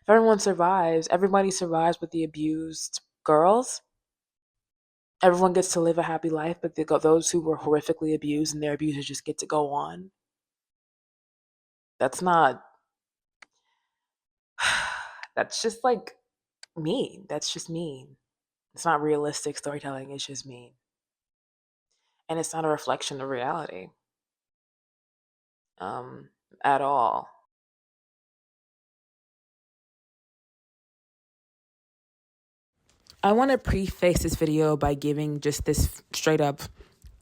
If everyone survives, everybody survives with the abused girls. Everyone gets to live a happy life, but those who were horrifically abused and their abusers just get to go on. That's not, that's just like mean. That's just mean. It's not realistic storytelling, it's just mean. And it's not a reflection of reality um, at all. I want to preface this video by giving just this straight up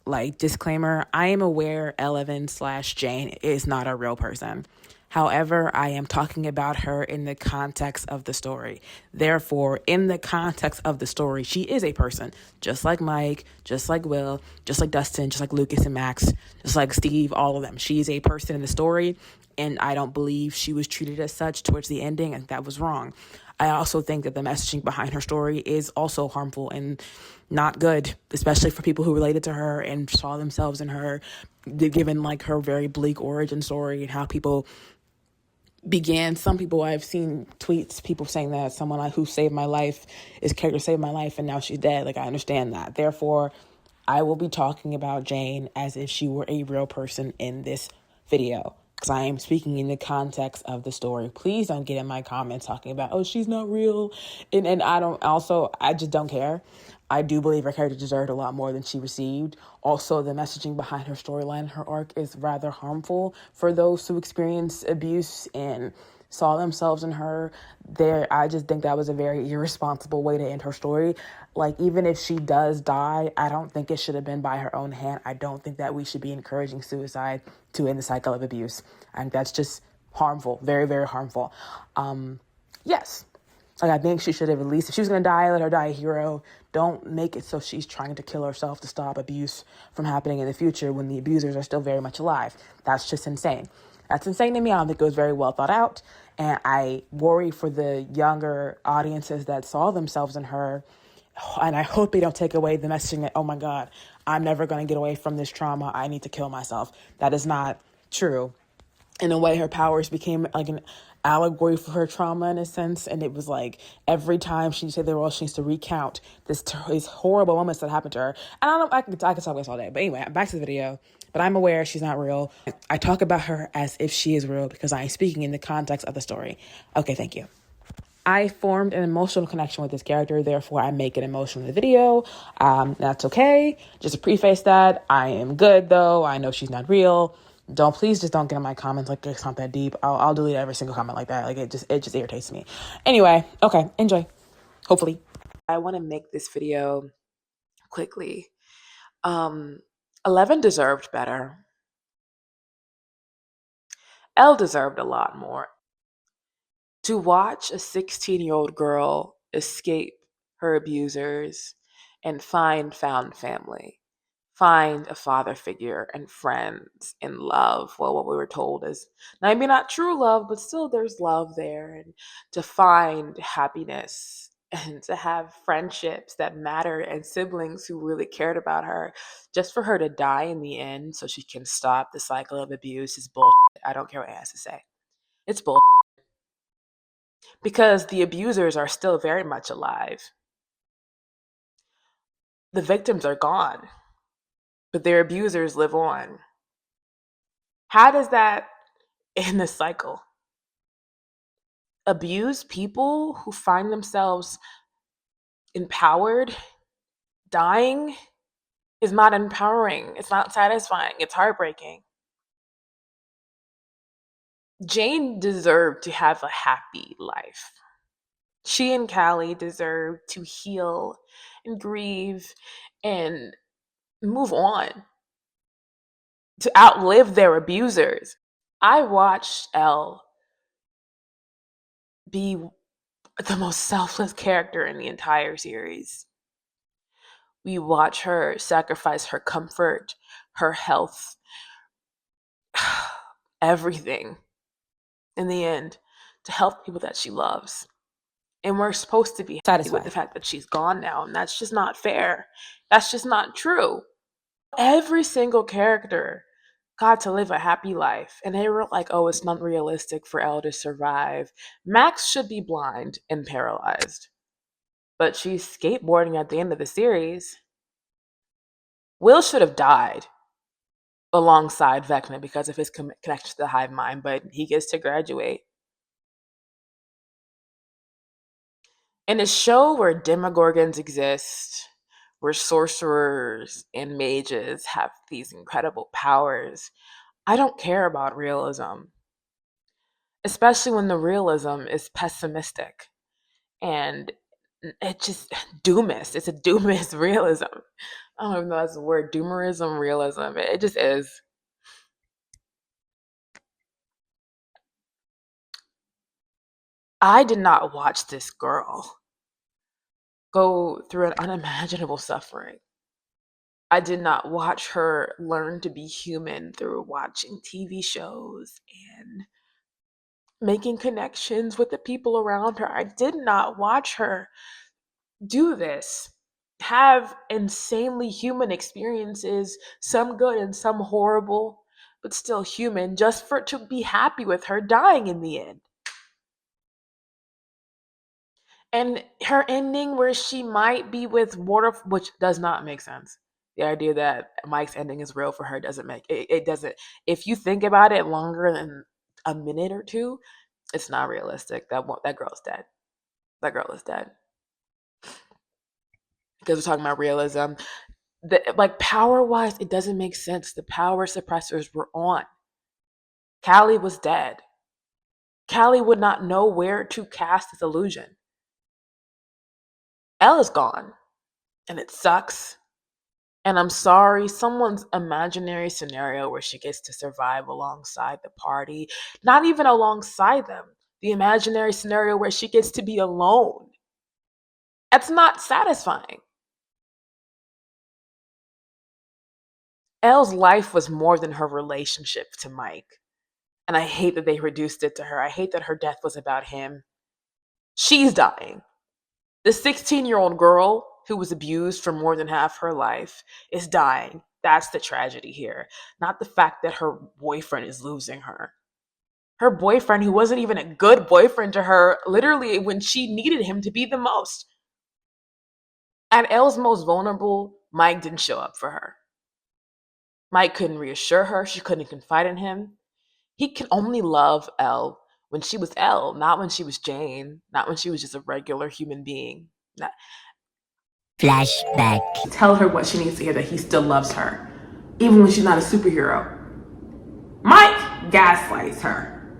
like disclaimer. I am aware Eleven slash Jane is not a real person. However, I am talking about her in the context of the story. Therefore, in the context of the story, she is a person, just like Mike, just like Will, just like Dustin, just like Lucas and Max, just like Steve, all of them. She is a person in the story, and I don't believe she was treated as such towards the ending, and that was wrong. I also think that the messaging behind her story is also harmful and not good, especially for people who related to her and saw themselves in her, given like her very bleak origin story and how people began. Some people, I've seen tweets, people saying that someone who saved my life, is character saved my life and now she's dead. Like, I understand that. Therefore, I will be talking about Jane as if she were a real person in this video, because I am speaking in the context of the story. Please don't get in my comments talking about, oh, she's not real. And I just don't care. I do believe her character deserved a lot more than she received. Also, the messaging behind her storyline, her arc, is rather harmful for those who experience abuse and saw themselves in her. There, I just think that was a very irresponsible way to end her story. Like, even if she does die, I don't think it should have been by her own hand. I don't think that we should be encouraging suicide to end the cycle of abuse. I think that's just harmful, very, very harmful. Yes. Like, I think she should have, at least, if she was going to die, let her die a hero. Don't make it so she's trying to kill herself to stop abuse from happening in the future when the abusers are still very much alive. That's just insane. That's insane to me. I don't think it was very well thought out. And I worry for the younger audiences that saw themselves in her. And I hope they don't take away the messaging that, oh my God, I'm never going to get away from this trauma. I need to kill myself. That is not true. In a way, her powers became like an allegory for her trauma in a sense. And it was like every time she said the role, she needs to recount these horrible moments that happened to her. And I don't know, I could talk about this all day. But anyway, back to the video. But I'm aware she's not real. I talk about her as if she is real because I am speaking in the context of the story. Okay, thank you. I formed an emotional connection with this character, therefore I make it emotional in the video. That's okay. Just to preface that, I am good though. I know she's not real. Please just don't get in my comments like it's not that deep. I'll delete every single comment like that. Like, it just irritates me. Anyway, okay, enjoy. Hopefully. I want to make this video quickly. 11 deserved better. Elle deserved a lot more. To watch a 16-year-old girl escape her abusers and find found family, find a father figure and friends and love. Well, what we were told is maybe not true love, but still there's love there. And to find happiness and to have friendships that mattered and siblings who really cared about her, just for her to die in the end so she can stop the cycle of abuse is bullshit. I don't care what it has to say. It's bullshit. Because the abusers are still very much alive. The victims are gone, but their abusers live on. How does that end the cycle? Abused people who find themselves empowered, dying, is not empowering. It's not satisfying. It's heartbreaking. Jane deserved to have a happy life. She and Callie deserve to heal and grieve and move on, to outlive their abusers. I watched Elle be the most selfless character in the entire series. We watch her sacrifice her comfort, her health, everything in the end to help people that she loves. And we're supposed to be happy with the fact that she's gone now, and that's just not fair. That's just not true. Every single character got to live a happy life. And they were like, oh, it's not realistic for Elle to survive. Max should be blind and paralyzed. But she's skateboarding at the end of the series. Will should have died alongside Vecna because of his connection to the hive mind, but he gets to graduate. In a show where demogorgons exist, where sorcerers and mages have these incredible powers, I don't care about realism, especially when the realism is pessimistic and it just doomist. It's a doomist realism. I don't even know that's the word. Doomerism, realism. It just is. I did not watch this girl go through an unimaginable suffering. I did not watch her learn to be human through watching TV shows and making connections with the people around her. I did not watch her do this, have insanely human experiences, some good and some horrible, but still human, just for it to be happy with her dying in the end. And her ending where she might be with Water, which does not make sense. The idea that Mike's ending is real for her doesn't make it. It doesn't. If you think about it longer than a minute or two, it's not realistic. That girl's dead. That girl is dead. Because we're talking about realism. Like power wise, it doesn't make sense. The power suppressors were on. Callie was dead. Callie would not know where to cast this illusion. Ella's gone, and it sucks. And I'm sorry, someone's imaginary scenario where she gets to survive alongside the party, not even alongside them. The imaginary scenario where she gets to be alone. That's not satisfying. Elle's life was more than her relationship to Mike. And I hate that they reduced it to her. I hate that her death was about him. She's dying. The 16-year-old girl who was abused for more than half her life is dying. That's the tragedy here, not the fact that her boyfriend is losing her. Her boyfriend, who wasn't even a good boyfriend to her, literally when she needed him to be the most. At Elle's most vulnerable, Mike didn't show up for her. Mike couldn't reassure her. She couldn't confide in him. He can only love Elle when she was Elle, not when she was Jane, not when she was just a regular human being. Flashback. Tell her what she needs to hear, that he still loves her, even when she's not a superhero. Mike gaslights her.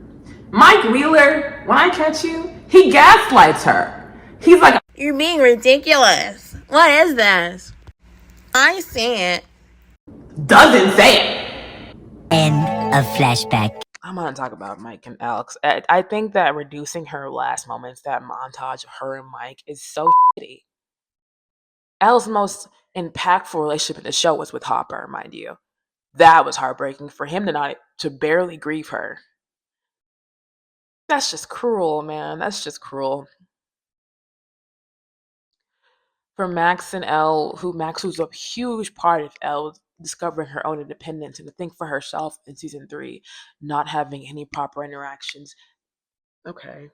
Mike Wheeler, when I catch you, he gaslights her. He's like, you're being ridiculous. What is this? I see it. Doesn't say it. End of flashback. I'm gonna talk about Mike and Alex. I think that reducing her last moments, that montage of her and Mike, is so shitty. Elle's most impactful relationship in the show was with Hopper, mind you. That was heartbreaking for him to barely grieve her. That's just cruel, man. That's just cruel. For Max and Elle, Max was a huge part of Elle discovering her own independence and to think for herself in season 3, not having any proper interactions. Okay.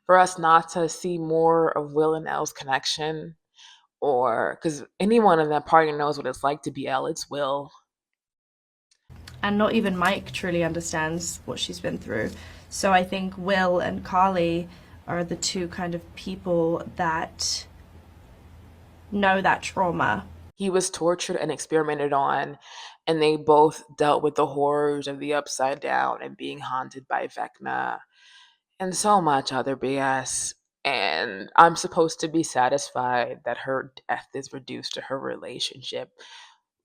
For us not to see more of Will and Elle's connection, or because anyone in that party knows what it's like to be Elle, it's Will. And not even Mike truly understands what she's been through. So I think Will and Carly are the two kind of people that know that trauma. He was tortured and experimented on, and they both dealt with the horrors of the Upside Down and being haunted by Vecna and so much other BS. And I'm supposed to be satisfied that her death is reduced to her relationship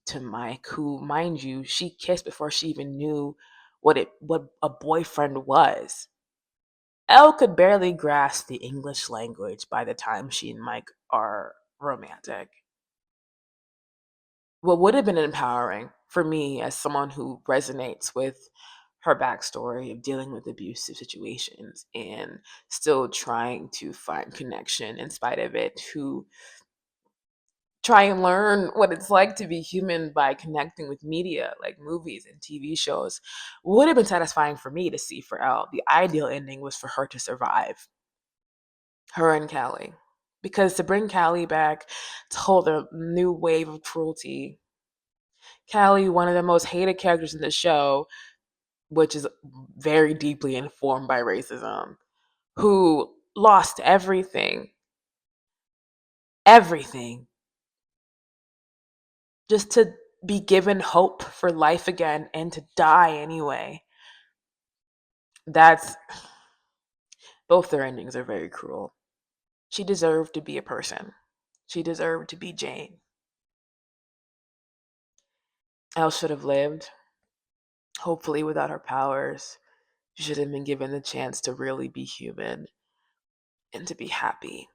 to Mike, who, mind you, she kissed before she even knew what a boyfriend was. Elle could barely grasp the English language by the time she and Mike are romantic. What would have been empowering for me as someone who resonates with her backstory of dealing with abusive situations and still trying to find connection in spite of it, to try and learn what it's like to be human by connecting with media like movies and TV shows would have been satisfying for me to see for Elle. The ideal ending was for her to survive, her and Callie. Because to bring Callie back to hold a new wave of cruelty, Callie, one of the most hated characters in the show, which is very deeply informed by racism, who lost everything, just to be given hope for life again and to die anyway. That's both their endings are very cruel. She deserved to be a person. She deserved to be Jane. Elle should have lived, hopefully without her powers. She should have been given the chance to really be human and to be happy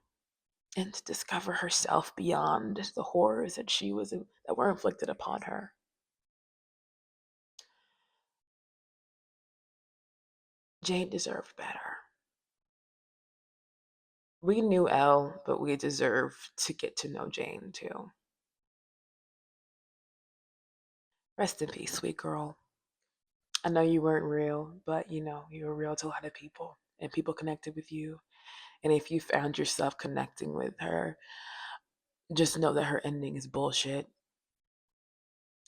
and to discover herself beyond the horrors that were inflicted upon her. Jane deserved better. We knew Elle, but we deserve to get to know Jane too. Rest in peace, sweet girl. I know you weren't real, but you were real to a lot of people, and people connected with you. And if you found yourself connecting with her, just know that her ending is bullshit.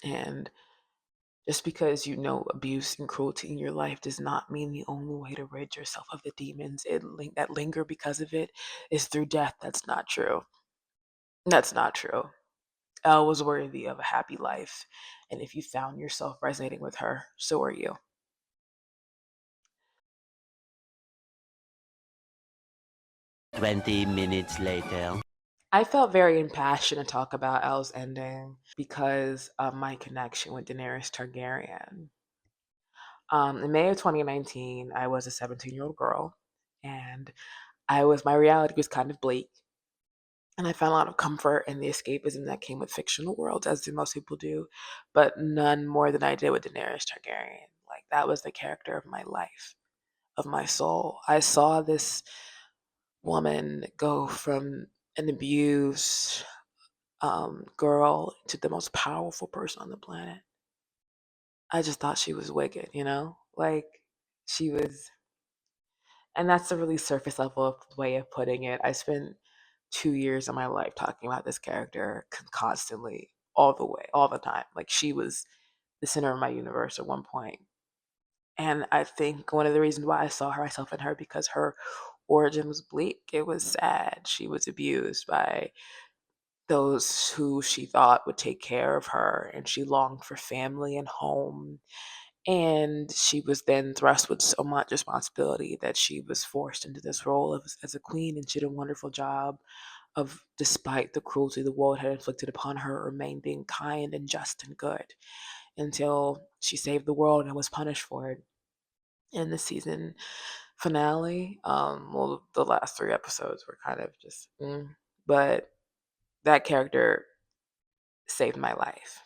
And just because you know abuse and cruelty in your life does not mean the only way to rid yourself of the demons that linger because of it is through death. That's not true. That's not true. Elle was worthy of a happy life. And if you found yourself resonating with her, so are you. 20 minutes later. I felt very impassioned to talk about Elle's ending because of my connection with Daenerys Targaryen. In May of 2019, I was a 17-year-old girl, and my reality was kind of bleak. And I found a lot of comfort in the escapism that came with fictional worlds, as do most people do, but none more than I did with Daenerys Targaryen. Like, that was the character of my life, of my soul. I saw this woman go from an abused girl to the most powerful person on the planet. I just thought she was wicked, Like, she was, and that's a really surface level way of putting it. I spent 2 years of my life talking about this character constantly, all the way, all the time. Like, she was the center of my universe at one point. And I think one of the reasons why I saw myself in her because her origin was bleak. It was sad. She was abused by those who she thought would take care of her, and she longed for family and home. And she was then thrust with so much responsibility that she was forced into this role as a queen, and she did a wonderful job of, despite the cruelty the world had inflicted upon her, remain being kind and just and good until she saved the world and was punished for it. In the season finale, well, the last 3 episodes were kind of just, but that character saved my life.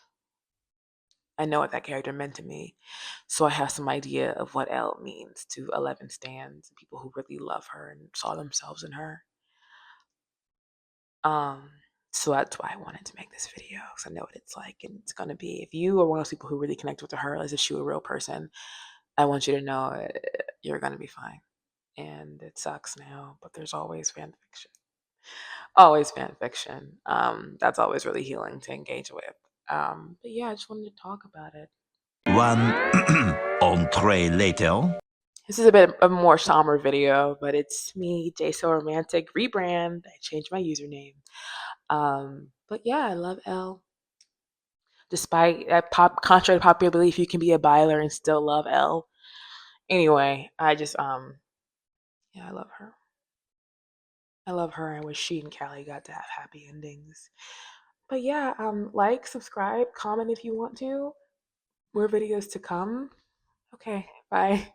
I know what that character meant to me. So I have some idea of what Elle means to 11 stands, people who really love her and saw themselves in her. Um, so that's why I wanted to make this video, because I know what it's like. And it's going to be, if you are one of those people who really connect with her as if she were a real person, I want you to know you're going to be fine. And it sucks now, but there's always fan fiction. Always fan fiction. That's always really healing to engage with. But yeah, I just wanted to talk about it. One entree later. This is a bit of a more somber video, but it's me, jaysromantic, rebrand. I changed my username. But yeah, I love Elle. Despite contrary to popular belief, you can be a Byler and still love Elle. Anyway, I just yeah, I love her. I love her. I wish she and Callie got to have happy endings. But yeah, like, subscribe, comment if you want to. More videos to come. Okay, bye.